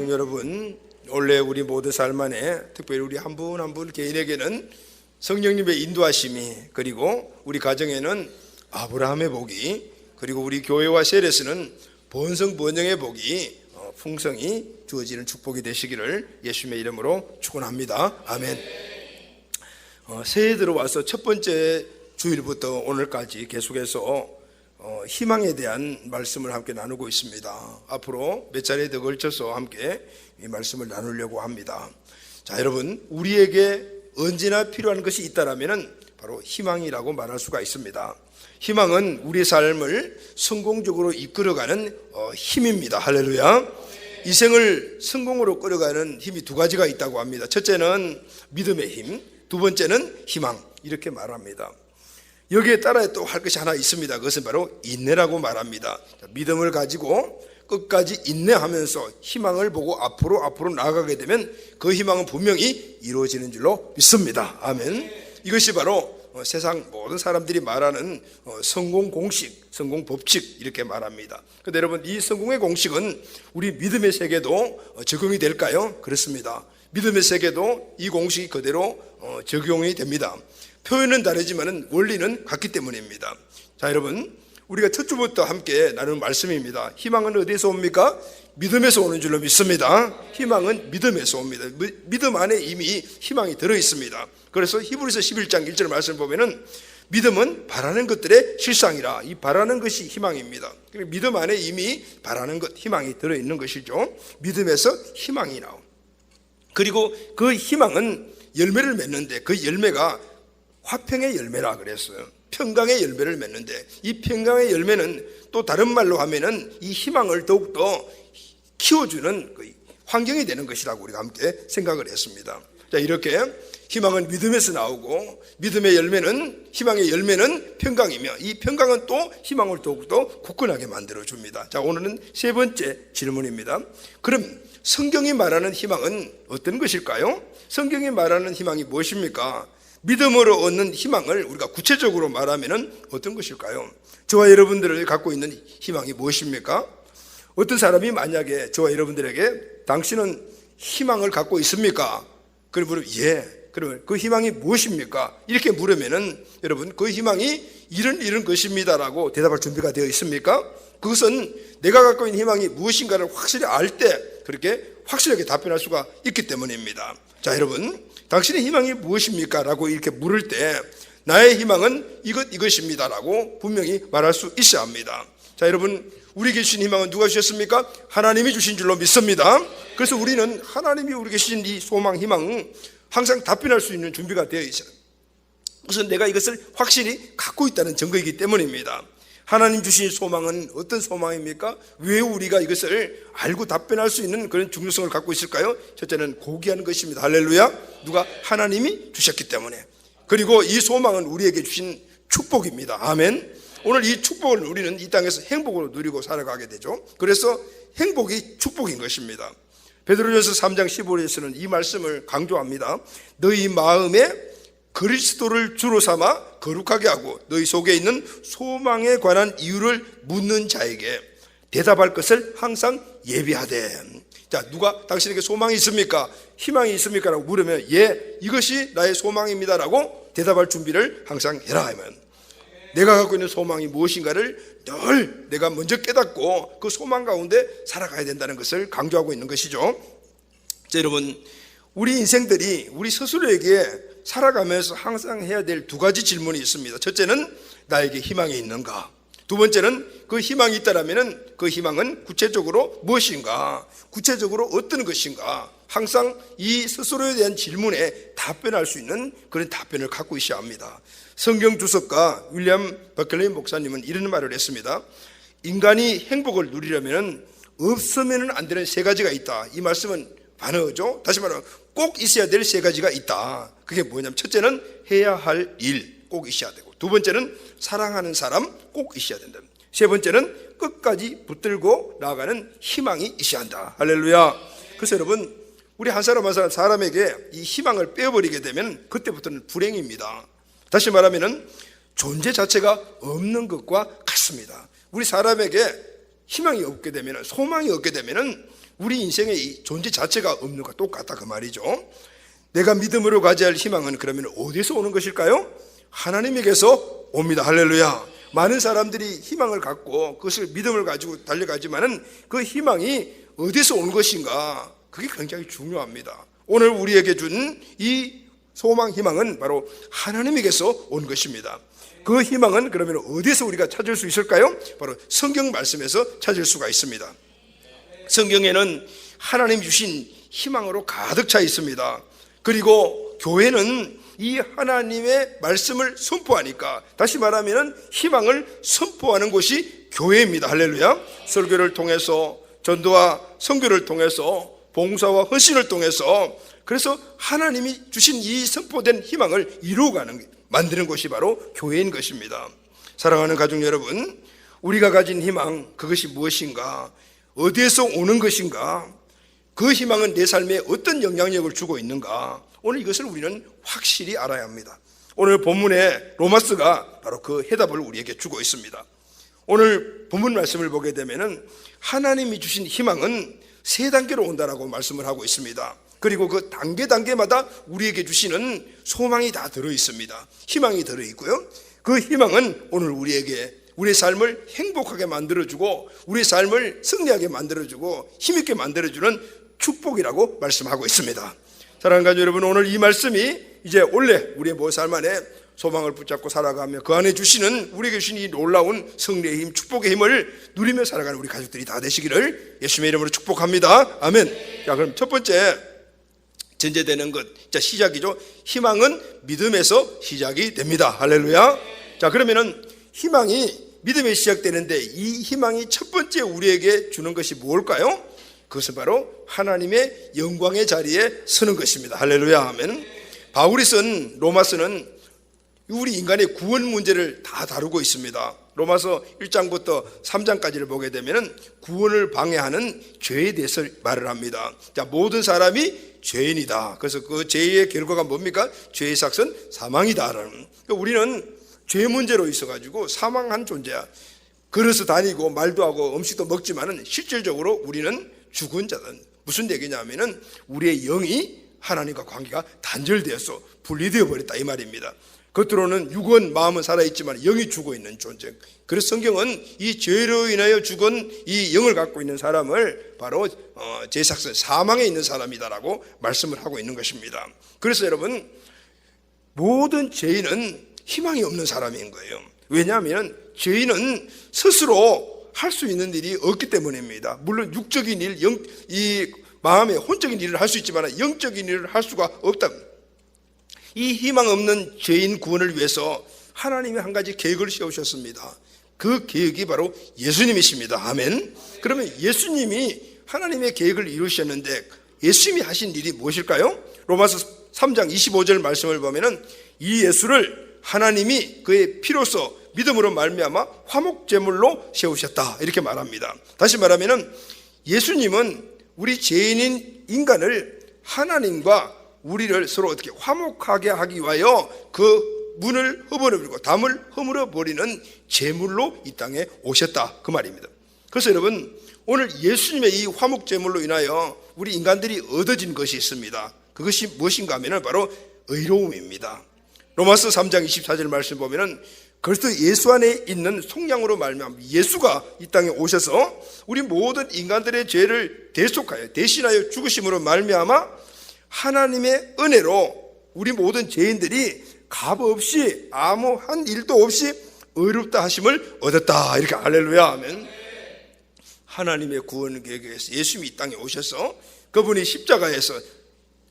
애청 여러분, 원래 우리 모두 삶 안에 특별히 우리 한 분 한 분 개인에게는 성령님의 인도하심이, 그리고 우리 가정에는 아브라함의 복이, 그리고 우리 교회와 셀에서는 번성 번영의 복이 풍성히 주어지는 축복이 되시기를 예수님의 이름으로 축원합니다. 아멘. 새해 들어와서 첫 번째 주일부터 오늘까지 계속해서 희망에 대한 말씀을 함께 나누고 있습니다. 앞으로 몇 차례 더 걸쳐서 함께 이 말씀을 나누려고 합니다. 자, 여러분, 우리에게 언제나 필요한 것이 있다라면 바로 희망이라고 말할 수가 있습니다. 희망은 우리의 삶을 성공적으로 이끌어가는 힘입니다. 할렐루야. 이 생을 성공으로 끌어가는 힘이 두 가지가 있다고 합니다. 첫째는 믿음의 힘, 두 번째는 희망, 이렇게 말합니다. 여기에 따라 또 할 것이 하나 있습니다. 그것은 바로 인내라고 말합니다. 믿음을 가지고 끝까지 인내하면서 희망을 보고 앞으로 나아가게 되면 그 희망은 분명히 이루어지는 줄로 믿습니다. 아멘. 이것이 바로 세상 모든 사람들이 말하는 성공 공식, 성공 법칙, 이렇게 말합니다. 그런데 여러분, 이 성공의 공식은 우리 믿음의 세계도 적용이 될까요? 그렇습니다. 믿음의 세계도 이 공식이 그대로 적용이 됩니다. 표현은 다르지만 원리는 같기 때문입니다. 자, 여러분, 우리가 첫 주부터 함께 나누는 말씀입니다. 희망은 어디에서 옵니까? 믿음에서 오는 줄로 믿습니다. 희망은 믿음에서 옵니다. 믿음 안에 이미 희망이 들어있습니다. 그래서 히브리서 11장 1절 말씀 보면은 믿음은 바라는 것들의 실상이라. 이 바라는 것이 희망입니다. 믿음 안에 이미 바라는 것, 희망이 들어있는 것이죠. 믿음에서 희망이 나옵니다. 그리고 그 희망은 열매를 맺는데, 그 열매가 화평의 열매라 그랬어요. 평강의 열매를 맺는데, 이 평강의 열매는 또 다른 말로 하면은 이 희망을 더욱더 키워주는 그 환경이 되는 것이라고 우리가 함께 생각을 했습니다. 자, 이렇게 희망은 믿음에서 나오고, 믿음의 열매는, 희망의 열매는 평강이며, 이 평강은 또 희망을 더욱더 굳건하게 만들어줍니다. 자, 오늘은 세 번째 질문입니다. 그럼 성경이 말하는 희망은 어떤 것일까요? 성경이 말하는 희망이 무엇입니까? 믿음으로 얻는 희망을 우리가 구체적으로 말하면 어떤 것일까요? 저와 여러분들을 갖고 있는 희망이 무엇입니까? 어떤 사람이 만약에 저와 여러분들에게 당신은 희망을 갖고 있습니까? 그러면 예. 그러면 그 희망이 무엇입니까? 이렇게 물으면은 여러분, 그 희망이 이런 것입니다라고 대답할 준비가 되어 있습니까? 그것은 내가 갖고 있는 희망이 무엇인가를 확실히 알 때 그렇게 확실하게 답변할 수가 있기 때문입니다. 자, 여러분, 당신의 희망이 무엇입니까? 라고 이렇게 물을 때 나의 희망은 이것입니다라고 분명히 말할 수 있어야 합니다. 자, 여러분, 우리에게 주신 희망은 누가 주셨습니까? 하나님이 주신 줄로 믿습니다. 그래서 우리는 하나님이 우리에게 주신 이 소망, 희망 항상 답변할 수 있는 준비가 되어 있어요. 우선 내가 이것을 확실히 갖고 있다는 증거이기 때문입니다. 하나님 주신 소망은 어떤 소망입니까? 왜 우리가 이것을 알고 답변할 수 있는 그런 중요성을 갖고 있을까요? 첫째는 고귀한 것입니다. 할렐루야. 누가? 하나님이 주셨기 때문에. 그리고 이 소망은 우리에게 주신 축복입니다. 아멘. 오늘 이 축복을 우리는 이 땅에서 행복으로 누리고 살아가게 되죠. 그래서 행복이 축복인 것입니다. 베드로전서 3장 15절에서는 이 말씀을 강조합니다. 너희 마음에 그리스도를 주로 삼아 거룩하게 하고 너희 속에 있는 소망에 관한 이유를 묻는 자에게 대답할 것을 항상 예비하되. 자, 누가 당신에게 소망이 있습니까? 희망이 있습니까? 라고 물으면 예, 이것이 나의 소망입니다라고 대답할 준비를 항상 해라 하면, 내가 갖고 있는 소망이 무엇인가를 늘 내가 먼저 깨닫고 그 소망 가운데 살아가야 된다는 것을 강조하고 있는 것이죠. 자, 여러분, 우리 인생들이 우리 스스로에게 살아가면서 항상 해야 될 두 가지 질문이 있습니다. 첫째는 나에게 희망이 있는가? 두 번째는 그 희망이 있다라면 그 희망은 구체적으로 무엇인가? 구체적으로 어떤 것인가? 항상 이 스스로에 대한 질문에 답변할 수 있는 그런 답변을 갖고 있어야 합니다. 성경 주석가 윌리엄 버클레이 목사님은 이런 말을 했습니다. 인간이 행복을 누리려면 없으면 안 되는 세 가지가 있다. 이 말씀은 반어죠. 다시 말하면 꼭 있어야 될 세 가지가 있다. 그게 뭐냐면, 첫째는 해야 할 일 꼭 있어야 되고, 두 번째는 사랑하는 사람 꼭 있어야 된다. 세 번째는 끝까지 붙들고 나아가는 희망이 있어야 한다. 할렐루야. 그래서 여러분, 우리 한 사람 한 사람에게 이 희망을 빼버리게 되면 그때부터는 불행입니다. 다시 말하면 존재 자체가 없는 것과 같습니다. 우리 사람에게 희망이 없게 되면, 소망이 없게 되면 우리 인생의 이 존재 자체가 없는 것과 똑같다 그 말이죠. 내가 믿음으로 가져야 할 희망은 그러면 어디서 오는 것일까요? 하나님에게서 옵니다. 할렐루야. 많은 사람들이 희망을 갖고 그것을 믿음을 가지고 달려가지만은 그 희망이 어디서 온 것인가, 그게 굉장히 중요합니다. 오늘 우리에게 준 이 소망, 희망은 바로 하나님에게서 온 것입니다. 그 희망은 그러면 어디서 우리가 찾을 수 있을까요? 바로 성경 말씀에서 찾을 수가 있습니다. 성경에는 하나님 주신 희망으로 가득 차 있습니다. 그리고 교회는 이 하나님의 말씀을 선포하니까, 다시 말하면 희망을 선포하는 곳이 교회입니다. 할렐루야. 설교를 통해서, 전도와 선교를 통해서, 봉사와 헌신을 통해서, 그래서 하나님이 주신 이 선포된 희망을 이루어가는, 만드는 것이 바로 교회인 것입니다. 사랑하는 가족 여러분, 우리가 가진 희망, 그것이 무엇인가? 어디에서 오는 것인가? 그 희망은 내 삶에 어떤 영향력을 주고 있는가? 오늘 이것을 우리는 확실히 알아야 합니다. 오늘 본문의 로마서가 바로 그 해답을 우리에게 주고 있습니다. 오늘 본문 말씀을 보게 되면은 하나님이 주신 희망은 세 단계로 온다라고 말씀을 하고 있습니다. 그리고 그 단계마다 우리에게 주시는 소망이 다 들어 있습니다. 희망이 들어 있고요. 그 희망은 오늘 우리에게 우리의 삶을 행복하게 만들어주고 우리의 삶을 승리하게 만들어주고 힘있게 만들어주는 축복이라고 말씀하고 있습니다. 사랑하는 가족 여러분, 오늘 이 말씀이 이제 원래 우리의 삶 안에 소망을 붙잡고 살아가며 그 안에 주시는, 우리에게 주신 이 놀라운 승리의 힘, 축복의 힘을 누리며 살아가는 우리 가족들이 다 되시기를 예수님의 이름으로 축복합니다. 아멘. 자, 그럼 첫 번째 전제되는 것, 자, 시작이죠. 희망은 믿음에서 시작이 됩니다. 할렐루야. 자, 그러면은 희망이 믿음에 시작되는데 이 희망이 첫 번째 우리에게 주는 것이 뭘까요? 그것은 바로 하나님의 영광의 자리에 서는 것입니다. 할렐루야. 아멘. 바울이 쓴 로마서는 우리 인간의 구원 문제를 다 다루고 있습니다. 로마서 1장부터 3장까지를 보게 되면 구원을 방해하는 죄에 대해서 말을 합니다. 자, 모든 사람이 죄인이다. 그래서 그 죄의 결과가 뭡니까? 죄의 삭은 사망이다라는. 그러니까 우리는 죄 문제로 있어가지고 사망한 존재야. 걸어서 다니고 말도 하고 음식도 먹지만은 실질적으로 우리는 죽은 자다. 무슨 얘기냐면은 우리의 영이 하나님과 관계가 단절되어서 분리되어 버렸다 이 말입니다. 겉으로는 육은 마음은 살아있지만 영이 죽어 있는 존재. 그래서 성경은 이 죄로 인하여 죽은 이 영을 갖고 있는 사람을 바로 죄삭선 사망에 있는 사람이다라고 말씀을 하고 있는 것입니다. 그래서 여러분, 모든 죄인은 희망이 없는 사람인 거예요. 왜냐하면 죄인은 스스로 할 수 있는 일이 없기 때문입니다. 물론 육적인 일, 이 마음의 혼적인 일을 할 수 있지만 영적인 일을 할 수가 없다. 이 희망 없는 죄인 구원을 위해서 하나님이 한 가지 계획을 세우셨습니다. 그 계획이 바로 예수님이십니다. 아멘. 그러면 예수님이 하나님의 계획을 이루셨는데 예수님이 하신 일이 무엇일까요? 로마서 3장 25절 말씀을 보면은 이 예수를 하나님이 그의 피로써 믿음으로 말미암아 화목제물로 세우셨다 이렇게 말합니다. 다시 말하면은 예수님은 우리 죄인인 인간을 하나님과 우리를 서로 어떻게 화목하게 하기 위하여 그 문을 허물어버리고 담을 허물어버리는 제물로 이 땅에 오셨다 그 말입니다. 그래서 여러분, 오늘 예수님의 이 화목제물로 인하여 우리 인간들이 얻어진 것이 있습니다. 그것이 무엇인가 하면 바로 의로움입니다. 로마서 3장 24절 말씀 보면은 그리스도 예수 안에 있는 속량으로 말미암아 예수가 이 땅에 오셔서 우리 모든 인간들의 죄를 대속하여 대신하여 죽으심으로 말미암아 하나님의 은혜로 우리 모든 죄인들이 값 없이 아무 한 일도 없이 의롭다 하심을 얻었다 이렇게 할렐루야 하면, 하나님의 구원 계획에서 예수님이 이 땅에 오셔서 그분이 십자가에서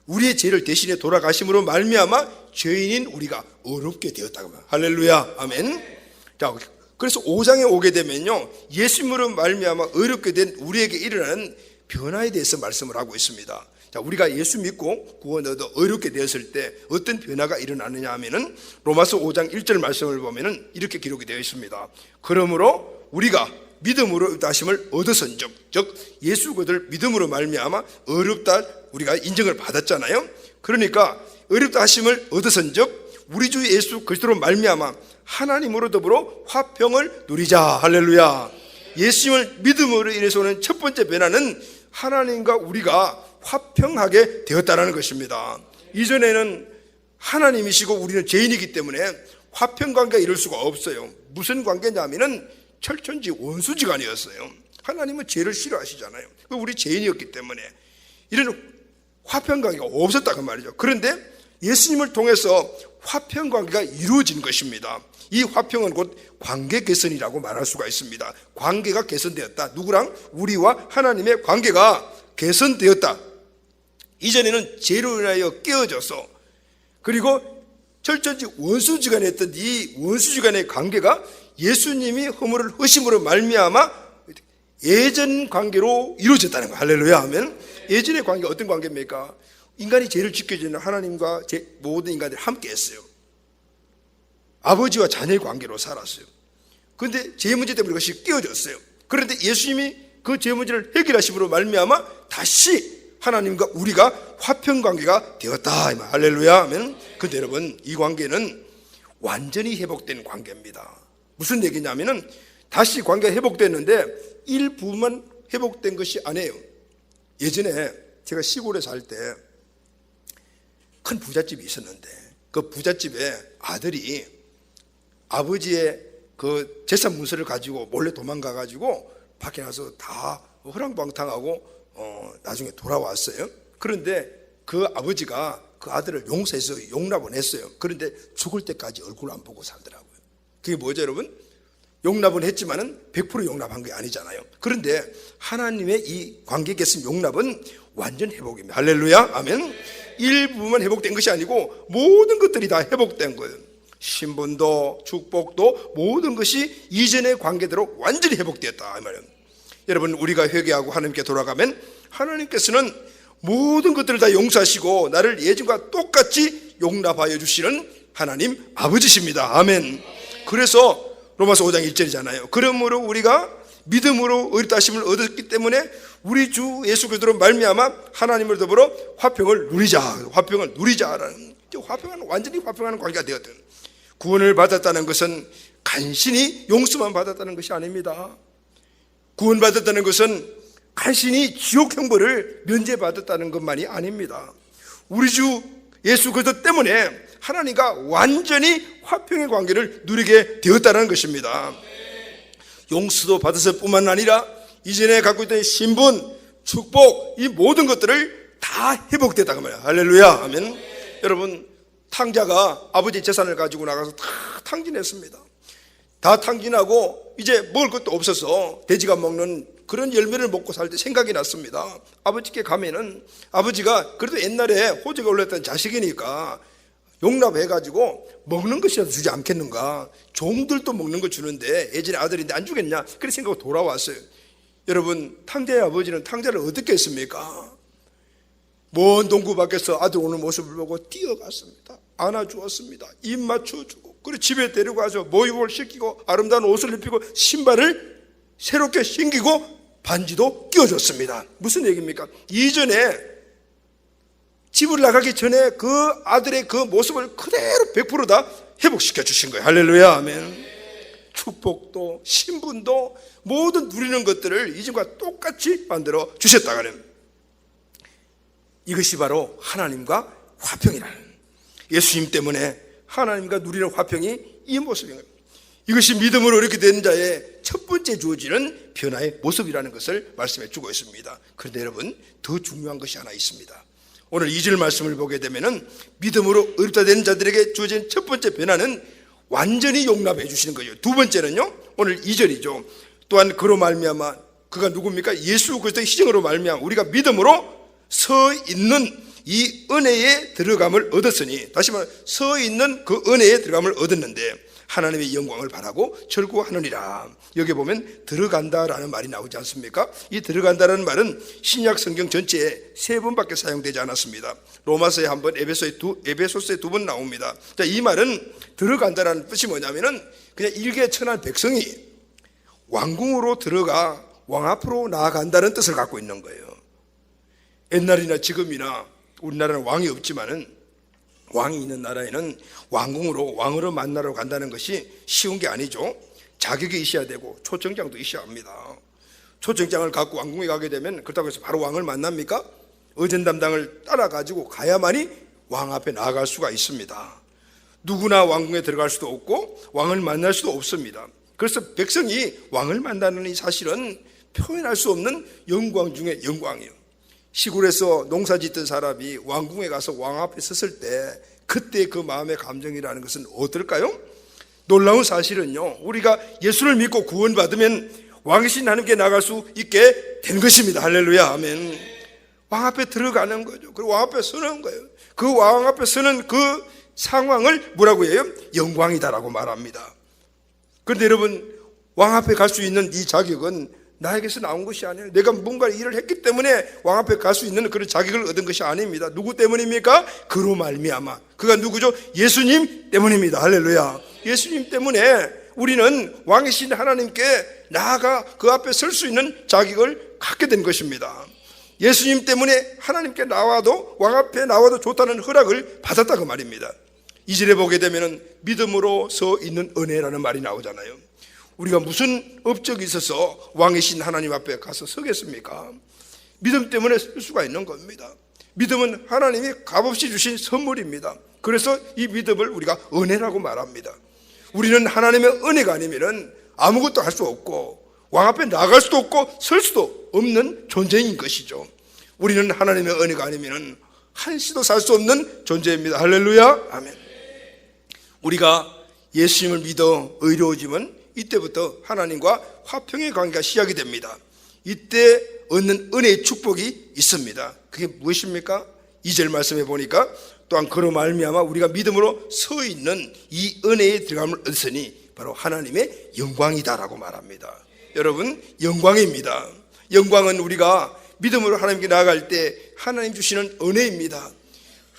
우리의 죄를 대신해 돌아가심으로 말미암아 죄인인 우리가 어렵게 되었다고 합니다. 할렐루야 아멘. 자, 그래서 5장에 오게 되면요, 예수님으로 말미암아 어렵게 된 우리에게 일어나는 변화에 대해서 말씀을 하고 있습니다. 자, 우리가 예수 믿고 구원 얻어 어렵게 되었을 때 어떤 변화가 일어나느냐 하면은 로마서 5장 1절 말씀을 보면은 이렇게 기록이 되어 있습니다. 그러므로 우리가 믿음으로 의롭다 하심을 얻었은즉, 즉 예수 그들 믿음으로 말미암아 어렵다 우리가 인정을 받았잖아요. 그러니까 어렵다 하심을 얻었은즉 우리 주 예수 그리스도로 말미암아 하나님으로 더불어 화평을 누리자. 할렐루야. 예수님을 믿음으로 인해서 오는 첫 번째 변화는 하나님과 우리가 화평하게 되었다는 것입니다. 이전에는 하나님이시고 우리는 죄인이기 때문에 화평관계가 이룰 수가 없어요. 무슨 관계냐면은 철천지 원수지간이었어요. 하나님은 죄를 싫어하시잖아요. 우리 죄인이었기 때문에 이런 화평관계가 없었다고 말이죠. 그런데 예수님을 통해서 화평관계가 이루어진 것입니다. 이 화평은 곧 관계 개선이라고 말할 수가 있습니다. 관계가 개선되었다. 누구랑? 우리와 하나님의 관계가 개선되었다. 이전에는 죄로 인하여 깨어져서, 그리고 철저히 원수지간에 했던 이 원수지간의 관계가 예수님이 허물을 허심으로 말미암아 예전 관계로 이루어졌다는 거예요. 할렐루야 하면. 예전의 관계가 어떤 관계입니까? 인간이 죄를 지켜주는 하나님과 모든 인간들이 함께 했어요. 아버지와 자녀의 관계로 살았어요. 그런데 죄 문제 때문에 그것이 깨어졌어요. 그런데 예수님이 그 죄 문제를 해결하심으로 말미암아 다시 하나님과 우리가 화평관계가 되었다. 할렐루야 하면. 근데 여러분, 이 관계는 완전히 회복된 관계입니다. 무슨 얘기냐면은 다시 관계가 회복됐는데 일부만 회복된 것이 아니에요. 예전에 제가 시골에 살 때 큰 부잣집이 있었는데 그 부잣집에 아들이 아버지의 그 재산 문서를 가지고 몰래 도망가 가지고 밖에 나서 다 허랑방탕하고 나중에 돌아왔어요. 그런데 그 아버지가 그 아들을 용서해서 용납은 했어요. 그런데 죽을 때까지 얼굴 안 보고 살더라고요. 그게 뭐죠, 여러분? 용납은 했지만은 100% 용납한 게 아니잖아요. 그런데 하나님의 이 관계 개선 용납은 완전 회복입니다. 할렐루야, 아멘. 일부만 회복된 것이 아니고 모든 것들이 다 회복된 거예요. 신분도 축복도 모든 것이 이전의 관계대로 완전히 회복되었다 이 말이에요. 여러분, 우리가 회개하고 하나님께 돌아가면 하나님께서는 모든 것들을 다 용서하시고 나를 예전과 똑같이 용납하여 주시는 하나님 아버지십니다. 아멘. 그래서 로마서 5장 1절이잖아요. 그러므로 우리가 믿음으로 의롭다심을 얻었기 때문에 우리 주 예수 그리스도로 말미암아 하나님을 더불어 화평을 누리자. 화평을 누리자라는, 화평은 완전히 화평하는 관계가 되었던, 구원을 받았다는 것은 간신히 용서만 받았다는 것이 아닙니다. 구원받았다는 것은 간신히 지옥 형벌을 면제받았다는 것만이 아닙니다. 우리 주 예수 그리스도 때문에 하나님과 완전히 화평의 관계를 누리게 되었다는 것입니다. 용서도 받았을 뿐만 아니라 이전에 갖고 있던 신분, 축복, 이 모든 것들을 다 회복됐다고 말이에요. 할렐루야 하면. 여러분, 탕자가 아버지 재산을 가지고 나가서 다 탕진했습니다. 다 탕진하고 이제 먹을 것도 없어서 돼지가 먹는 그런 열매를 먹고 살 때 생각이 났습니다. 아버지께 가면은 아버지가 그래도 옛날에 호적에 올렸던 자식이니까 용납해가지고 먹는 것이라도 주지 않겠는가. 종들도 먹는 거 주는데 예전에 아들인데 안 주겠냐. 그렇게 생각하고 돌아왔어요. 여러분, 탕자의 아버지는 탕자를 어떻게 했습니까? 먼 동구 밖에서 아들 오는 모습을 보고 뛰어갔습니다. 안아주었습니다. 입 맞춰주고, 그리고 집에 데리고 와서 모유를 시키고 아름다운 옷을 입히고 신발을 새롭게 신기고 반지도 끼워줬습니다. 무슨 얘기입니까? 이전에 집을 나가기 전에 그 아들의 그 모습을 그대로 100% 다 회복시켜 주신 거예요. 할렐루야 아멘. 축복도 신분도 모든 누리는 것들을 이전과 똑같이 만들어 주셨다는, 이것이 바로 하나님과 화평이라는, 예수님 때문에 하나님과 누리는 화평이 이 모습인 거예요. 이것이 믿음으로 이렇게 된 자의 첫 번째 주어지는 변화의 모습이라는 것을 말씀해 주고 있습니다. 그런데 여러분, 더 중요한 것이 하나 있습니다. 오늘 2절 말씀을 보게 되면은 믿음으로 의롭다 된 자들에게 주어진 첫 번째 변화는 완전히 용납해 주시는 거예요. 두 번째는요, 오늘 2절이죠. 또한 그로 말미암아, 그가 누굽니까? 예수 그리스도의 희생으로 말미암아 우리가 믿음으로 서 있는 이 은혜에 들어감을 얻었으니, 다시 말해 서 있는 그 은혜에 들어감을 얻었는데 하나님의 영광을 바라고 절구하느니라. 여기 보면 들어간다라는 말이 나오지 않습니까? 이 들어간다라는 말은 신약 성경 전체에 3번밖에 사용되지 않았습니다. 로마서에 한 번, 에베소서에 2번 나옵니다. 자, 이 말은 들어간다라는 뜻이 뭐냐면은 그냥 일개천한 백성이 왕궁으로 들어가 왕 앞으로 나아간다는 뜻을 갖고 있는 거예요. 옛날이나 지금이나 우리나라는 왕이 없지만은 왕이 있는 나라에는 왕궁으로 왕으로 만나러 간다는 것이 쉬운 게 아니죠. 자격이 있어야 되고 초청장도 있어야 합니다. 초청장을 갖고 왕궁에 가게 되면 그렇다고 해서 바로 왕을 만납니까? 의전 담당을 따라가지고 가야만이 왕 앞에 나아갈 수가 있습니다. 누구나 왕궁에 들어갈 수도 없고 왕을 만날 수도 없습니다. 그래서 백성이 왕을 만나는 이 사실은 표현할 수 없는 영광 중에 영광이에요. 시골에서 농사 짓던 사람이 왕궁에 가서 왕 앞에 섰을 때 그때 그 마음의 감정이라는 것은 어떨까요? 놀라운 사실은요, 우리가 예수를 믿고 구원받으면 왕이신 하나님께 나갈 수 있게 된 것입니다. 할렐루야, 아멘. 왕 앞에 들어가는 거죠. 그리고 왕 앞에 서는 거예요. 그 왕 앞에 서는 그 상황을 뭐라고 해요? 영광이다라고 말합니다. 그런데 여러분, 왕 앞에 갈 수 있는 이 자격은 나에게서 나온 것이 아니에요. 내가 뭔가 일을 했기 때문에 왕 앞에 갈 수 있는 그런 자격을 얻은 것이 아닙니다. 누구 때문입니까? 그로 말미암아. 그가 누구죠? 예수님 때문입니다. 할렐루야. 예수님 때문에 우리는 왕이신 하나님께 나아가 그 앞에 설 수 있는 자격을 갖게 된 것입니다. 예수님 때문에 하나님께 나와도, 왕 앞에 나와도 좋다는 허락을 받았다 그 말입니다. 2절에 보게 되면 믿음으로 서 있는 은혜라는 말이 나오잖아요. 우리가 무슨 업적이 있어서 왕이신 하나님 앞에 가서 서겠습니까? 믿음 때문에 설 수가 있는 겁니다. 믿음은 하나님이 값없이 주신 선물입니다. 그래서 이 믿음을 우리가 은혜라고 말합니다. 우리는 하나님의 은혜가 아니면 아무것도 할 수 없고 왕 앞에 나갈 수도 없고 설 수도 없는 존재인 것이죠. 우리는 하나님의 은혜가 아니면 한시도 살 수 없는 존재입니다. 할렐루야, 아멘. 우리가 예수님을 믿어 의로워지면 이때부터 하나님과 화평의 관계가 시작이 됩니다. 이때 얻는 은혜의 축복이 있습니다. 그게 무엇입니까? 2절 말씀해 보니까 또한 그로 말미암아 우리가 믿음으로 서 있는 이 은혜에 들어감을 얻으니 바로 하나님의 영광이다라고 말합니다. 여러분, 영광입니다. 영광은 우리가 믿음으로 하나님께 나아갈 때 하나님 주시는 은혜입니다.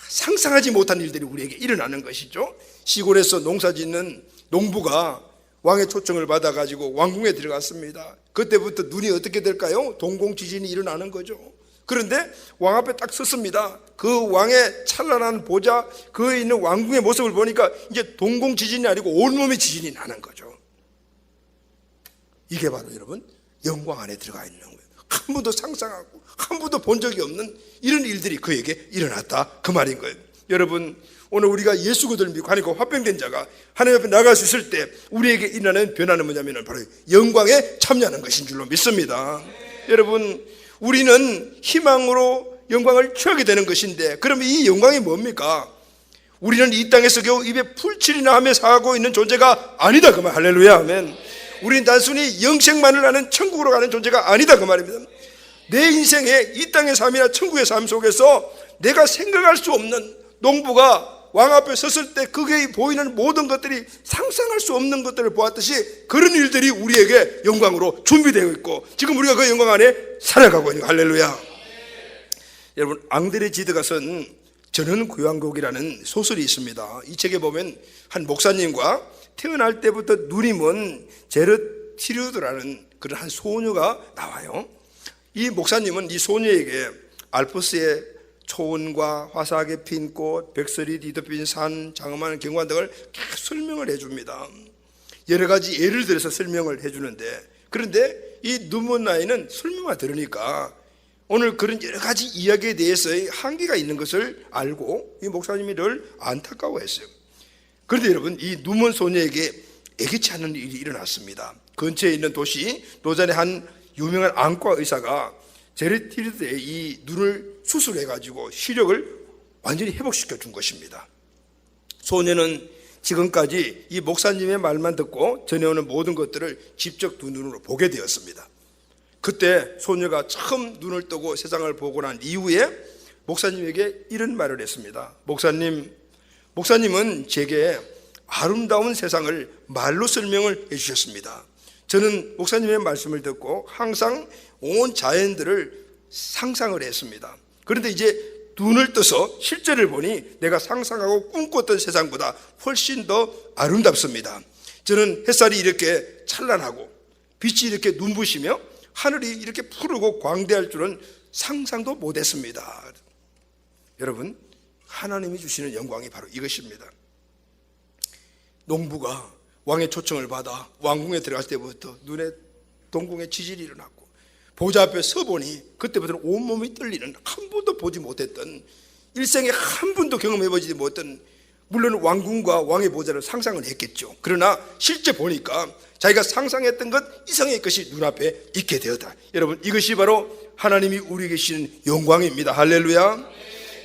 상상하지 못한 일들이 우리에게 일어나는 것이죠. 시골에서 농사 짓는 농부가 왕의 초청을 받아가지고 왕궁에 들어갔습니다. 그때부터 눈이 어떻게 될까요? 동공지진이 일어나는 거죠. 그런데 왕 앞에 딱 섰습니다. 그 왕의 찬란한 보좌, 그에 있는 왕궁의 모습을 보니까 이제 동공지진이 아니고 온몸의 지진이 나는 거죠. 이게 바로 여러분 영광 안에 들어가 있는 거예요. 한 번도 상상하고 한 번도 본 적이 없는 이런 일들이 그에게 일어났다 그 말인 거예요. 여러분, 오늘 우리가 예수 그리스도를 믿고 하나님과 화평된 자가 하나님 앞에 나갈 수 있을 때 우리에게 일어나는 변화는 뭐냐면 바로 영광에 참여하는 것인 줄로 믿습니다. 여러분, 우리는 희망으로 영광을 취하게 되는 것인데, 그러면 이 영광이 뭡니까? 우리는 이 땅에서 겨우 입에 풀칠이나 하며 살고 있는 존재가 아니다 그 말. 할렐루야, 아멘. 우리는 단순히 영생만을 아는 천국으로 가는 존재가 아니다 그 말입니다. 내 인생의 이 땅의 삶이나 천국의 삶 속에서 내가 생각할 수 없는, 농부가 왕 앞에 섰을 때 그게 보이는 모든 것들이 상상할 수 없는 것들을 보았듯이 그런 일들이 우리에게 영광으로 준비되어 있고 지금 우리가 그 영광 안에 살아가고 있는 거예요. 할렐루야. 여러분, 앙드레 지드가 쓴 전원구양곡이라는 소설이 있습니다. 이 책에 보면 한 목사님과 태어날 때부터 눈이 먼 제르티르드라는 그런 한 소녀가 나와요. 이 목사님은 이 소녀에게 알프스의 초원과 화사하게 핀 꽃, 백설이 뒤덮인 산, 장엄한 경관 등을 계속 설명을 해줍니다. 여러 가지 예를 들어서 설명을 해주는데, 그런데 이 눈먼 아이는 설명만 들으니까 오늘 그런 여러 가지 이야기에 대해서의 한계가 있는 것을 알고 이 목사님이 늘 안타까워했어요. 그런데 여러분, 이 눈먼 소녀에게 예기치 않은 일이 일어났습니다. 근처에 있는 도시 노잔의 한 유명한 안과 의사가 제르티르드의 이 눈을 수술해가지고 시력을 완전히 회복시켜 준 것입니다. 소녀는 지금까지 이 목사님의 말만 듣고 전해오는 모든 것들을 직접 두 눈으로 보게 되었습니다. 그때 소녀가 처음 눈을 뜨고 세상을 보고 난 이후에 목사님에게 이런 말을 했습니다. 목사님은 제게 아름다운 세상을 말로 설명을 해주셨습니다. 저는 목사님의 말씀을 듣고 항상 온 자연들을 상상을 했습니다. 그런데 이제 눈을 떠서 실제를 보니 내가 상상하고 꿈꿨던 세상보다 훨씬 더 아름답습니다. 저는 햇살이 이렇게 찬란하고 빛이 이렇게 눈부시며 하늘이 이렇게 푸르고 광대할 줄은 상상도 못했습니다. 여러분, 하나님이 주시는 영광이 바로 이것입니다. 농부가 왕의 초청을 받아 왕궁에 들어갈 때부터 눈에 동궁에 지진이 일어났고 보좌 앞에 서보니 그때부터는 온몸이 떨리는, 한 번도 보지 못했던, 일생에 한 번도 경험해보지 못했던, 물론 왕궁과 왕의 보좌를 상상은 했겠죠. 그러나 실제 보니까 자기가 상상했던 것 이상의 것이 눈앞에 있게 되었다. 여러분, 이것이 바로 하나님이 우리에게 주시는 영광입니다. 할렐루야.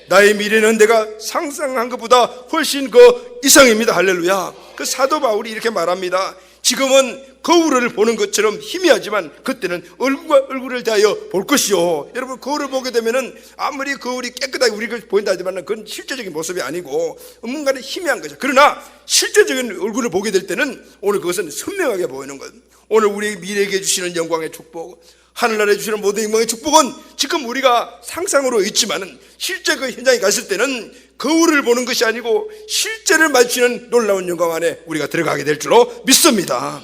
나의 미래는 내가 상상한 것보다 훨씬 그 이상입니다. 할렐루야. 그 사도 바울이 이렇게 말합니다. 지금은 거울을 보는 것처럼 희미하지만 그때는 얼굴과 얼굴을 대하여 볼 것이요. 여러분, 거울을 보게 되면은 아무리 거울이 깨끗하게 우리가 보인다 하지만 그건 실제적인 모습이 아니고 뭔가는 희미한 거죠. 그러나 실제적인 얼굴을 보게 될 때는 오늘 그것은 선명하게 보이는 것. 오늘 우리 미래에게 주시는 영광의 축복, 하늘나라에 주시는 모든 영광의 축복은 지금 우리가 상상으로 있지만은 실제 그 현장에 갔을 때는 거울을 보는 것이 아니고 실제를 마주치는 놀라운 영광 안에 우리가 들어가게 될 줄로 믿습니다.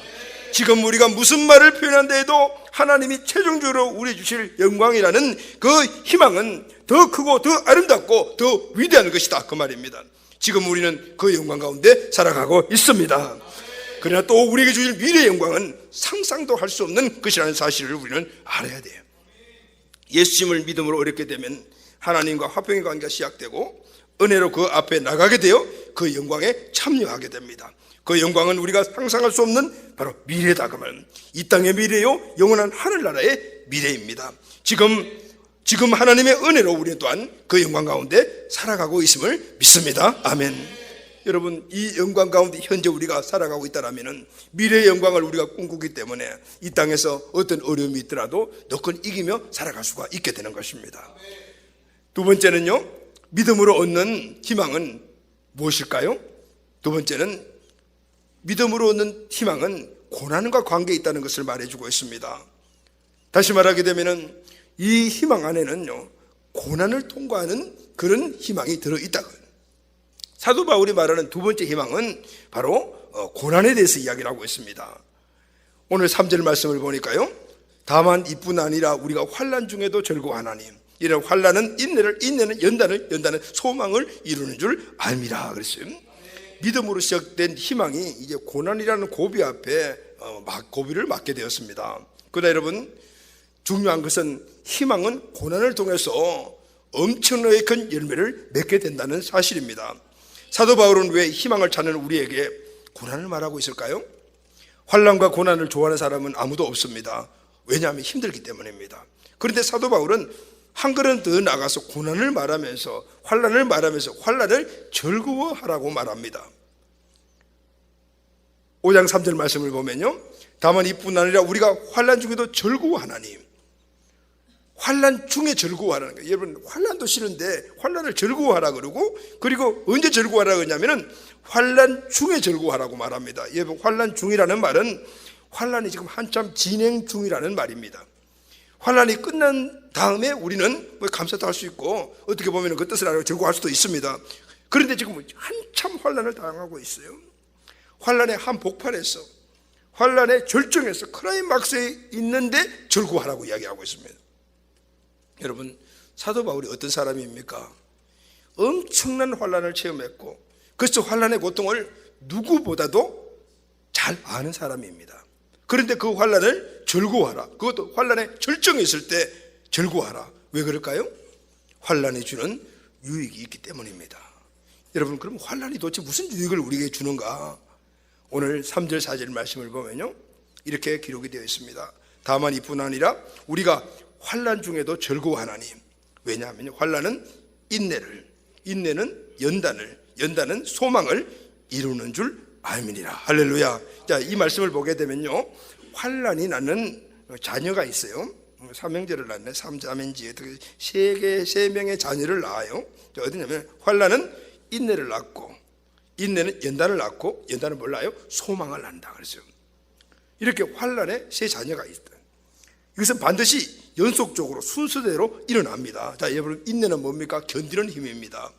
지금 우리가 무슨 말을 표현한다 해도 하나님이 최종적으로 우리 주실 영광이라는 그 희망은 더 크고 더 아름답고 더 위대한 것이다, 그 말입니다. 지금 우리는 그 영광 가운데 살아가고 있습니다. 그러나 또 우리에게 주실 미래의 영광은 상상도 할 수 없는 것이라는 사실을 우리는 알아야 돼요. 예수님을 믿음으로 어렵게 되면 하나님과 화평의 관계가 시작되고 은혜로 그 앞에 나가게 되어 그 영광에 참여하게 됩니다. 그 영광은 우리가 상상할 수 없는 바로 미래다, 그 말. 이 땅의 미래요, 영원한 하늘나라의 미래입니다. 지금 하나님의 은혜로 우리 또한 그 영광 가운데 살아가고 있음을 믿습니다. 아멘. 여러분, 이 영광 가운데 현재 우리가 살아가고 있다면 미래의 영광을 우리가 꿈꾸기 때문에 이 땅에서 어떤 어려움이 있더라도 너건 이기며 살아갈 수가 있게 되는 것입니다. 두 번째는요, 믿음으로 얻는 희망은 무엇일까요? 두 번째는 믿음으로 얻는 희망은 고난과 관계에 있다는 것을 말해주고 있습니다. 다시 말하게 되면 이 희망 안에는요, 고난을 통과하는 그런 희망이 들어있다. 사도 바울이 말하는 두 번째 희망은 바로 고난에 대해서 이야기를 하고 있습니다. 오늘 3절 말씀을 보니까요, 다만 이뿐 아니라 우리가 환난 중에도 즐거워하나니 이런 환난은 인내를, 인내는 연단은 소망을 이루는 줄 알미라 그랬어요. 믿음으로 시작된 희망이 이제 고난이라는 고비 앞에 고비를 맞게 되었습니다. 그러나 여러분, 중요한 것은 희망은 고난을 통해서 엄청나게 큰 열매를 맺게 된다는 사실입니다. 사도 바울은 왜 희망을 찾는 우리에게 고난을 말하고 있을까요? 환난과 고난을 좋아하는 사람은 아무도 없습니다. 왜냐하면 힘들기 때문입니다. 그런데 사도 바울은 한 걸음 더 나가서 고난을 말하면서 환난을 말하면서 환난을 즐거워하라고 말합니다. 5장 3절 말씀을 보면요, 다만 이뿐 아니라 우리가 환난 중에도 즐거워하나니. 환난 중에 즐거워하라는 거예요. 여러분, 환난도 싫은데 환난을 즐거워하라 그러고, 그리고 언제 즐거워하라 그러냐면은 환난 중에 즐거워하라고 말합니다. 여러분, 환난 중이라는 말은 환난이 지금 한참 진행 중이라는 말입니다. 환난이 끝난 다음에 우리는 감사도 할 수 있고 어떻게 보면 그 뜻을 알고 즐거워할 수도 있습니다. 그런데 지금 한참 환난을 당하고 있어요. 환난의 한복판에서, 환난의 절정에서, 클라이막스에 있는데 즐거워하라고 이야기하고 있습니다. 여러분, 사도 바울이 어떤 사람입니까? 엄청난 환난을 체험했고 그래서 환난의 고통을 누구보다도 잘 아는 사람입니다. 그런데 그 환난을 즐거워하라, 그것도 환난의 절정에 있을 때 즐거워하라. 왜 그럴까요? 환난이 주는 유익이 있기 때문입니다. 여러분, 그럼 환난이 도대체 무슨 유익을 우리에게 주는가? 오늘 3절 4절 말씀을 보면요, 이렇게 기록이 되어 있습니다. 다만 이뿐 아니라 우리가 환난 중에도 즐거워하나니. 왜냐하면 환난은 인내를, 인내는 연단은 소망을 이루는 줄 알미니라. 할렐루야. 자, 이 말씀을 보게 되면요, 환난이 낳는 자녀가 있어요. 삼형제를 낳네. 삼자매인지 세 명의 자녀를 낳아요. 어디냐면 환난은 인내를 낳고, 인내는 연단을 낳고, 연단은 몰라요? 소망을 낳는다 그랬어요. 이렇게 환난에 세 자녀가 있다. 이것은 반드시 연속적으로 순서대로 일어납니다. 자, 여러분, 인내는 뭡니까? 견디는 힘입니다.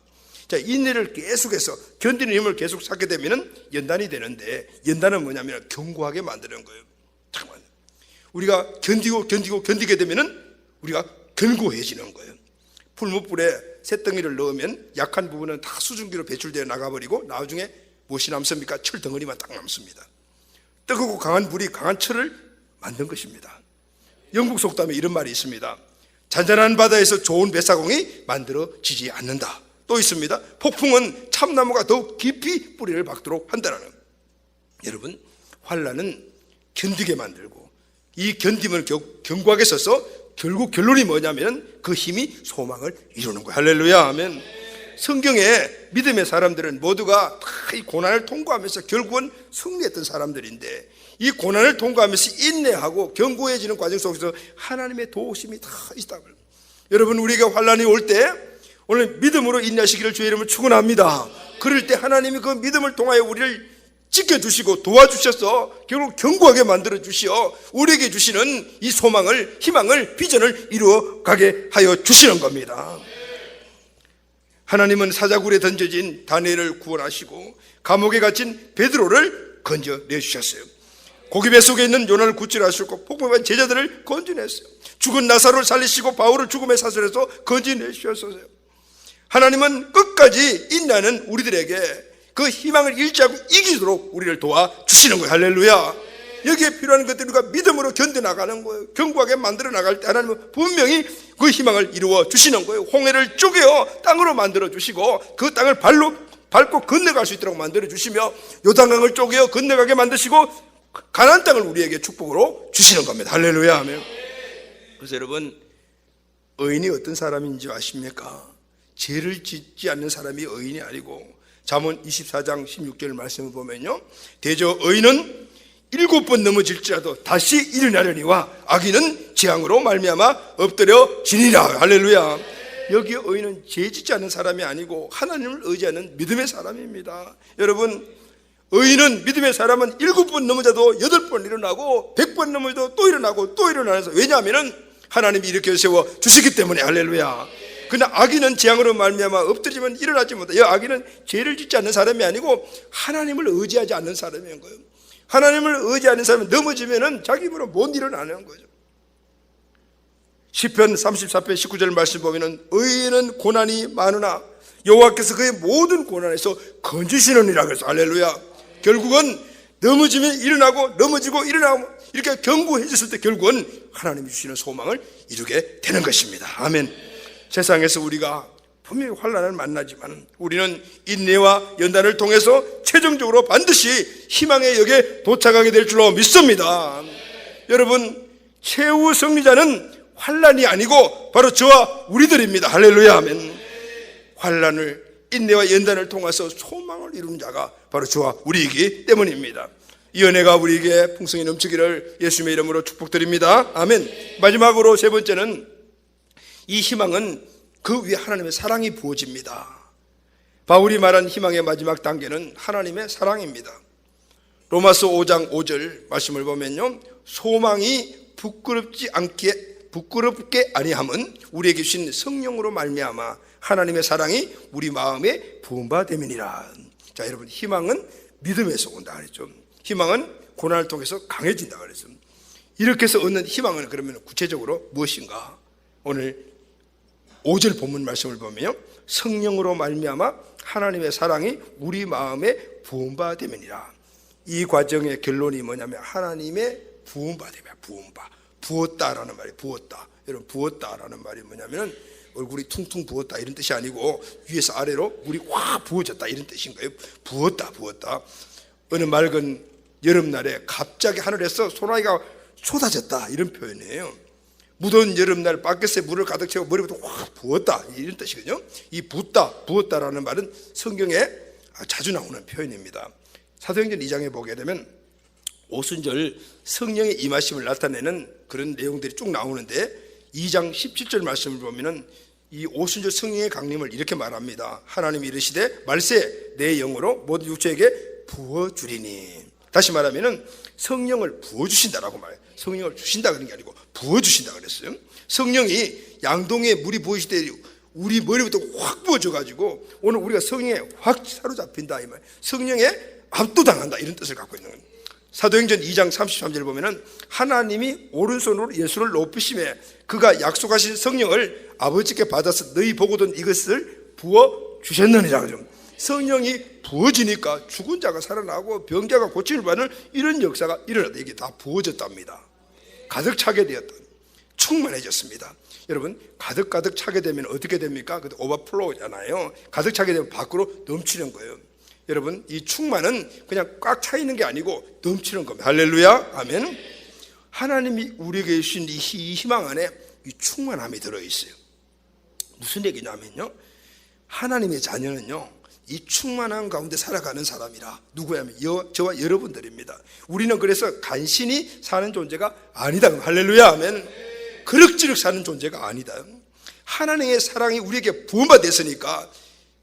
자, 인내를 계속해서 견디는 힘을 계속 쌓게 되면 연단이 되는데, 연단은 뭐냐면 견고하게 만드는 거예요. 잠깐만, 우리가 견디게 되면 우리가 견고해지는 거예요. 풀무불에 쇳덩이를 넣으면 약한 부분은 다 수증기로 배출되어 나가버리고 나중에 무엇이 남습니까? 철덩어리만 딱 남습니다. 뜨겁고 강한 불이 강한 철을 만든 것입니다. 영국 속담에 이런 말이 있습니다. 잔잔한 바다에서 좋은 뱃사공이 만들어지지 않는다. 또 있습니다. 폭풍은 참나무가 더욱 깊이 뿌리를 박도록 한다는. 여러분, 환난은 견디게 만들고 이 견딤을 견고하게 써서 결국 결론이 뭐냐면 그 힘이 소망을 이루는 거예요. 할렐루야, 아멘. 성경에 믿음의 사람들은 모두가 다 이 고난을 통과하면서 결국은 승리했던 사람들인데, 이 고난을 통과하면서 인내하고 견고해지는 과정 속에서 하나님의 도우심이 다 있다고. 여러분, 우리가 환난이 올 때 오늘 믿음으로 인내하시기를 주의 이름으로 축원합니다. 그럴 때 하나님이 그 믿음을 통하여 우리를 지켜주시고 도와주셔서 결국 견고하게 만들어주시어 우리에게 주시는 이 소망을, 희망을, 비전을 이루어가게 하여 주시는 겁니다. 하나님은 사자굴에 던져진 다니엘을 구원하시고 감옥에 갇힌 베드로를 건져내주셨어요. 고기배 속에 있는 요나를 구출하시고 폭풍한 제자들을 건져냈어요. 죽은 나사로를 살리시고 바울을 죽음의 사슬에서 건져내주셨어요. 하나님은 끝까지 인내하는 우리들에게 그 희망을 잃지 않고 이기도록 우리를 도와주시는 거예요. 할렐루야. 여기에 필요한 것들을 우리가 믿음으로 견뎌나가는 거예요. 견고하게 만들어 나갈 때 하나님은 분명히 그 희망을 이루어 주시는 거예요. 홍해를 쪼개어 땅으로 만들어 주시고 그 땅을 밟고 건너갈 수 있도록 만들어 주시며 요단강을 쪼개어 건너가게 만드시고 가나안 땅을 우리에게 축복으로 주시는 겁니다. 할렐루야 하면. 그래서 여러분, 의인이 어떤 사람인지 아십니까? 죄를 짓지 않는 사람이 의인이 아니고, 잠언 24장 16절 말씀을 보면요, 대저 의인은 7번 넘어질지라도 다시 일어나려니와 악인은 재앙으로 말미암아 엎드려지니라. 할렐루야. 여기 의인은 죄 짓지 않는 사람이 아니고 하나님을 의지하는 믿음의 사람입니다. 여러분, 의인은, 믿음의 사람은 7번 넘어져도 8번 일어나고 100번 넘어져도 또 일어나고 또 일어나서, 왜냐하면 하나님이 이렇게 세워 주시기 때문에. 할렐루야. 그러나 악인은 재앙으로 말미암아 엎드리면 일어나지 못해. 이 악인은 죄를 짓지 않는 사람이 아니고 하나님을 의지하지 않는 사람인 거예요. 하나님을 의지하는 사람은 넘어지면은 자기 힘으로 못 일어나는 거죠. 시편 34편 19절 말씀 보면은 의인은 고난이 많으나 여호와께서 그의 모든 고난에서 건지시느니라 그래서. 할렐루야. 결국은 넘어지면 일어나고 넘어지고 일어나고 이렇게 견고해졌을 때 결국은 하나님이 주시는 소망을 이루게 되는 것입니다. 아멘. 세상에서 우리가 분명히 환난을 만나지만 우리는 인내와 연단을 통해서 최종적으로 반드시 희망의 역에 도착하게 될 줄로 믿습니다. 여러분, 최후 승리자는 환난이 아니고 바로 저와 우리들입니다. 할렐루야 아멘. 환난을, 인내와 연단을 통해서 소망을 이루는 자가 바로 저와 우리이기 때문입니다. 이 은혜가 우리에게 풍성히 넘치기를 예수님의 이름으로 축복드립니다. 아멘. 마지막으로 세 번째는, 이 희망은 그 위에 하나님의 사랑이 부어집니다. 바울이 말한 희망의 마지막 단계는 하나님의 사랑입니다. 로마서 5장 5절 말씀을 보면요, 소망이 부끄럽게 아니함은 우리에게 주신 성령으로 말미암아 하나님의 사랑이 우리 마음에 부음받음이니라. 자, 여러분, 희망은 믿음에서 온다 그랬죠. 희망은 고난을 통해서 강해진다 그랬죠. 이렇게 해서 얻는 희망은 그러면 구체적으로 무엇인가? 오늘 5절 본문 말씀을 보면요, 성령으로 말미암아 하나님의 사랑이 우리 마음에 부음받음이니라. 이 과정의 결론이 뭐냐면 하나님의 부음받음이야. 부었다라는 말이, 부었다. 여러분, 부었다라는 말이 뭐냐면 얼굴이 퉁퉁 부었다 이런 뜻이 아니고 위에서 아래로 물이 확 부어졌다 이런 뜻인 거예요. 부었다. 어느 맑은 여름날에 갑자기 하늘에서 소나기가 쏟아졌다 이런 표현이에요. 무더운 여름날 밖에서 물을 가득 채워 머리부터 확 부었다 이런 뜻이거든요. 이 부었다라는 말은 성경에 자주 나오는 표현입니다. 사도행전 2장에 보게 되면 오순절 성령의 임하심을 나타내는 그런 내용들이 쭉 나오는데 2장 17절 말씀을 보면은 이 오순절 성령의 강림을 이렇게 말합니다. 하나님이 이르시되 말세 내 영으로 모든 육체에게 부어주리니. 다시 말하면은 성령을 부어주신다라고 말해요. 성령을 주신다 그런 게 아니고 부어주신다 그랬어요. 성령이 양동이에 물이 부으실 때 우리 머리부터 확 부어져가지고 오늘 우리가 성령에 확 사로잡힌다 이 말. 성령에 압도당한다 이런 뜻을 갖고 있는 거예요. 사도행전 2장 33절을 보면은 하나님이 오른손으로 예수를 높이심에 그가 약속하신 성령을 아버지께 받아서 너희 보고던 이것을 부어 주셨느니라 그러죠. 성령이 부어지니까 죽은 자가 살아나고 병자가 고침을 받는 이런 역사가 일어났다. 이게 다 부어졌답니다. 가득 차게 되었다. 충만해졌습니다. 여러분, 가득 차게 되면 어떻게 됩니까? 그 오버플로우잖아요. 가득 차게 되면 밖으로 넘치는 거예요. 여러분, 이 충만은 그냥 꽉 차 있는 게 아니고 넘치는 겁니다. 할렐루야, 아멘. 하나님이 우리에게 주신 이 희망 안에 이 충만함이 들어있어요. 무슨 얘기냐면요, 하나님의 자녀는요, 이 충만함 가운데 살아가는 사람이라. 누구냐면 저와 여러분들입니다. 우리는 그래서 간신히 사는 존재가 아니다. 할렐루야, 아멘. 그럭저럭 사는 존재가 아니다. 하나님의 사랑이 우리에게 부음받았으니까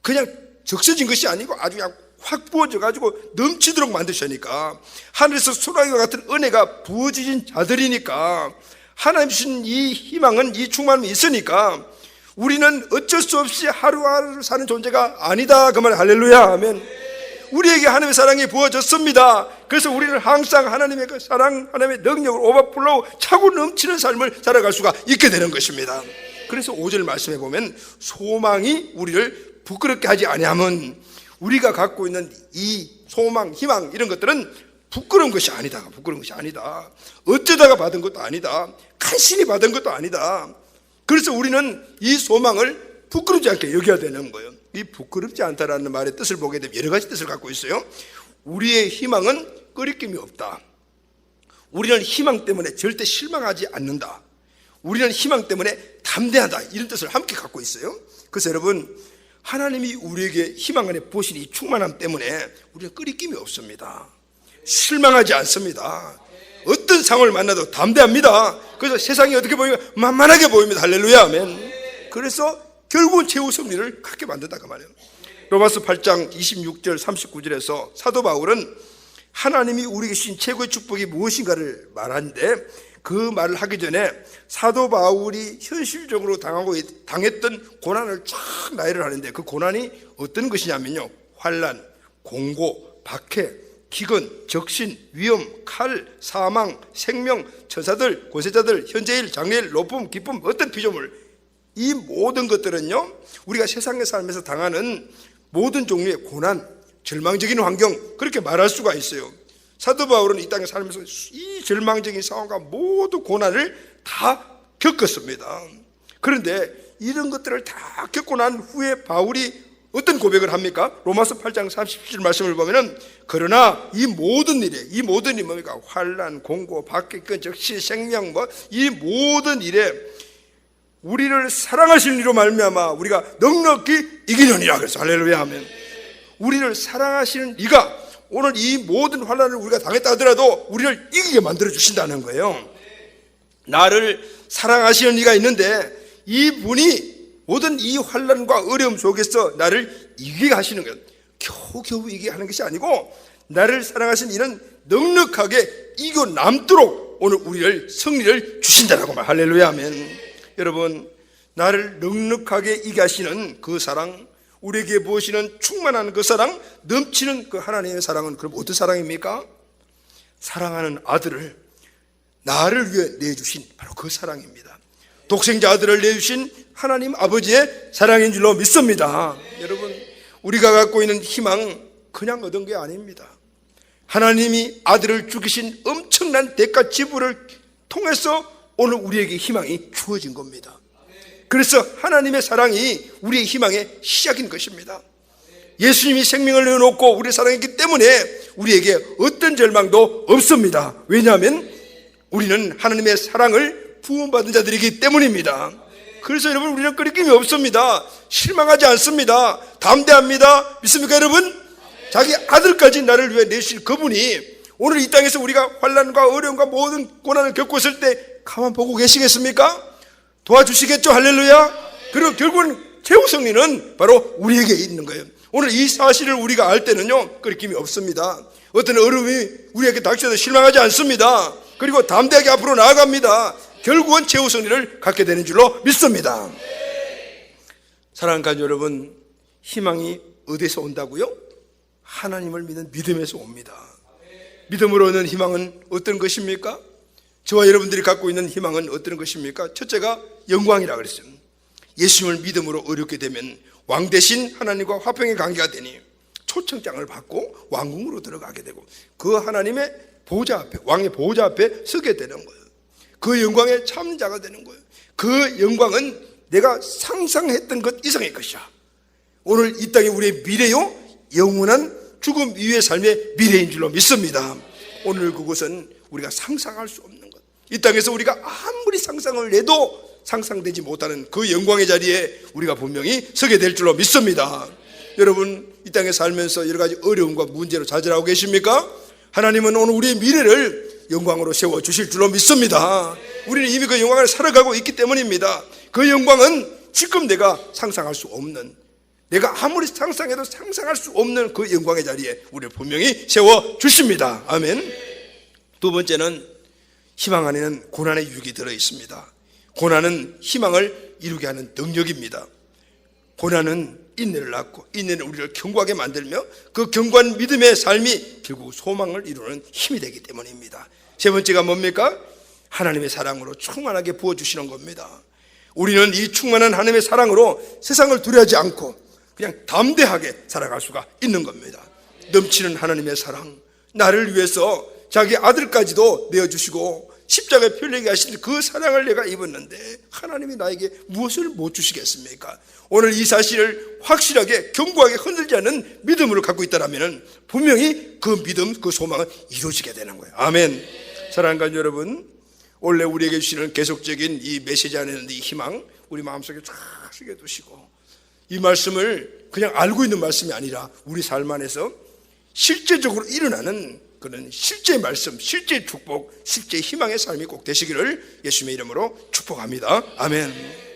그냥 적셔진 것이 아니고 아주 그냥 확 부어져 가지고 넘치도록 만드시니까, 하늘에서 소나기와 같은 은혜가 부어지신 자들이니까, 하나님 주신 이 희망은, 이 충만함이 있으니까 우리는 어쩔 수 없이 하루하루 사는 존재가 아니다. 그 말, 할렐루야, 아멘. 우리에게 하나님의 사랑이 부어졌습니다. 그래서 우리는 항상 하나님의 그 사랑, 하나님의 능력을 오버플로우 차고 넘치는 삶을 살아갈 수가 있게 되는 것입니다. 그래서 5절 말씀해 보면, 소망이 우리를 부끄럽게 하지 아니하면, 우리가 갖고 있는 이 소망, 희망, 이런 것들은 부끄러운 것이 아니다. 부끄러운 것이 아니다. 어쩌다가 받은 것도 아니다. 간신히 받은 것도 아니다. 그래서 우리는 이 소망을 부끄럽지 않게 여겨야 되는 거예요. 이 부끄럽지 않다라는 말의 뜻을 보게 되면 여러 가지 뜻을 갖고 있어요. 우리의 희망은 끄리낌이 없다. 우리는 희망 때문에 절대 실망하지 않는다. 우리는 희망 때문에 담대하다. 이런 뜻을 함께 갖고 있어요. 그래서 여러분, 하나님이 우리에게 희망 안에 부으신 이 충만함 때문에 우리는 끄리낌이 없습니다. 실망하지 않습니다. 어떤 상황을 만나도 담대합니다. 그래서 세상이 어떻게 보이면 만만하게 보입니다. 할렐루야, 아멘. 그래서 결국은 최후 승리를 갖게 만든다, 그 말이에요. 로마서 8장 26절 39절에서 사도 바울은 하나님이 우리에게 주신 최고의 축복이 무엇인가를 말하는데, 그 말을 하기 전에 사도 바울이 현실적으로 당했던 고난을 쫙 나열을 하는데, 그 고난이 어떤 것이냐면요, 환난, 공고, 박해, 기근, 적신, 위험, 칼, 사망, 생명, 천사들, 권세자들, 현재일, 장래일, 높음, 기쁨, 어떤 피조물, 이 모든 것들은요, 우리가 세상에 살면서 당하는 모든 종류의 고난, 절망적인 환경, 그렇게 말할 수가 있어요. 사도 바울은 이 땅에 살면서 이 절망적인 상황과 모두 고난을 다 겪었습니다. 그런데 이런 것들을 다 겪고 난 후에 바울이 어떤 고백을 합니까? 로마서 8장 37절 말씀을 보면은, 그러나 이 모든 일이 뭡니까? 환난, 공고, 박해, 적시, 생명, 이 모든 일에 우리를 사랑하시는 이로 말미암아 우리가 넉넉히 이기느니라. 그래서 할렐루야, 하면 우리를 사랑하시는 이가 오늘 이 모든 환난을 우리가 당했다 하더라도 우리를 이기게 만들어 주신다는 거예요. 나를 사랑하시는 이가 있는데, 이분이 모든 이 환난과 어려움 속에서 나를 이기게 하시는 것, 겨우겨우 이기게 하는 것이 아니고, 나를 사랑하시는 이는 넉넉하게 이겨 남도록 오늘 우리를 승리를 주신다라고 말. 할렐루야, 아멘. 여러분, 나를 넉넉하게 이기게 하시는 그 사랑, 우리에게 부으시는 충만한 그 사랑, 넘치는 그 하나님의 사랑은 그럼 어떤 사랑입니까? 사랑하는 아들을 나를 위해 내주신 바로 그 사랑입니다. 독생자 아들을 내주신 하나님 아버지의 사랑인 줄로 믿습니다. 여러분, 우리가 갖고 있는 희망 그냥 얻은 게 아닙니다. 하나님이 아들을 죽이신 엄청난 대가 지불을 통해서 오늘 우리에게 희망이 주어진 겁니다. 그래서 하나님의 사랑이 우리의 희망의 시작인 것입니다. 예수님이 생명을 내어놓고 우리를 사랑했기 때문에 우리에게 어떤 절망도 없습니다. 왜냐하면 우리는 하나님의 사랑을 부음받은 자들이기 때문입니다. 그래서 여러분, 우리는 끄리낌이 없습니다. 실망하지 않습니다. 담대합니다. 믿습니까, 여러분? 자기 아들까지 나를 위해 내주신 그분이 오늘 이 땅에서 우리가 환난과 어려움과 모든 고난을 겪고 있을 때 가만 보고 계시겠습니까? 도와주시겠죠? 할렐루야. 그리고 결국은 최후 승리는 바로 우리에게 있는 거예요. 오늘 이 사실을 우리가 알 때는요, 끄리낌이 없습니다. 어떤 어려움이 우리에게 닥쳐도 실망하지 않습니다. 그리고 담대하게 앞으로 나아갑니다. 결국은 최후 승리를 갖게 되는 줄로 믿습니다. 사랑하는 가족 여러분, 희망이 어디서 온다고요? 하나님을 믿는 믿음에서 옵니다. 믿음으로 얻는 희망은 어떤 것입니까? 저와 여러분들이 갖고 있는 희망은 어떤 것입니까? 첫째가 영광이라 그랬어요. 예수님을 믿음으로 얻게 되면 왕 대신 하나님과 화평의 관계가 되니 초청장을 받고 왕궁으로 들어가게 되고 그 하나님의 보좌 앞에, 왕의 보좌 앞에 서게 되는 거예요. 그 영광의 참자가 되는 거예요. 그 영광은 내가 상상했던 것 이상의 것이야. 오늘 이 땅이 우리의 미래요, 영원한 죽음 이후의 삶의 미래인 줄로 믿습니다. 오늘 그것은 우리가 상상할 수 없는 것, 이 땅에서 우리가 아무리 상상을 해도 상상되지 못하는 그 영광의 자리에 우리가 분명히 서게 될 줄로 믿습니다. 여러분, 이 땅에 살면서 여러 가지 어려움과 문제로 좌절하고 계십니까? 하나님은 오늘 우리의 미래를 영광으로 세워주실 줄로 믿습니다. 우리는 이미 그 영광을 살아가고 있기 때문입니다. 그 영광은 지금 내가 상상할 수 없는, 내가 아무리 상상해도 상상할 수 없는 그 영광의 자리에 우리를 분명히 세워주십니다. 아멘. 두 번째는 희망 안에는 고난의 유익이 들어있습니다. 고난은 희망을 이루게 하는 능력입니다. 고난은 인내를 낳고, 인내는 우리를 견고하게 만들며 그 견고한 믿음의 삶이 결국 소망을 이루는 힘이 되기 때문입니다. 세 번째가 뭡니까? 하나님의 사랑으로 충만하게 부어주시는 겁니다. 우리는 이 충만한 하나님의 사랑으로 세상을 두려워하지 않고 그냥 담대하게 살아갈 수가 있는 겁니다. 넘치는 하나님의 사랑, 나를 위해서 자기 아들까지도 내어주시고 십자가에 피 흘리게 하신 그 사랑을 내가 입었는데 하나님이 나에게 무엇을 못 주시겠습니까? 오늘 이 사실을 확실하게 견고하게 흔들지 않는 믿음으로 갖고 있다면 분명히 그 믿음, 그 소망은 이루어지게 되는 거예요. 아멘. 사랑하는 가족 여러분, 원래 우리에게 주시는 계속적인 이 메시지 안에는 이 희망 우리 마음속에 쫙 새겨 두시고, 이 말씀을 그냥 알고 있는 말씀이 아니라 우리 삶 안에서 실제적으로 일어나는 그런 실제 말씀, 실제 축복, 실제 희망의 삶이 꼭 되시기를 예수님의 이름으로 축복합니다. 아멘.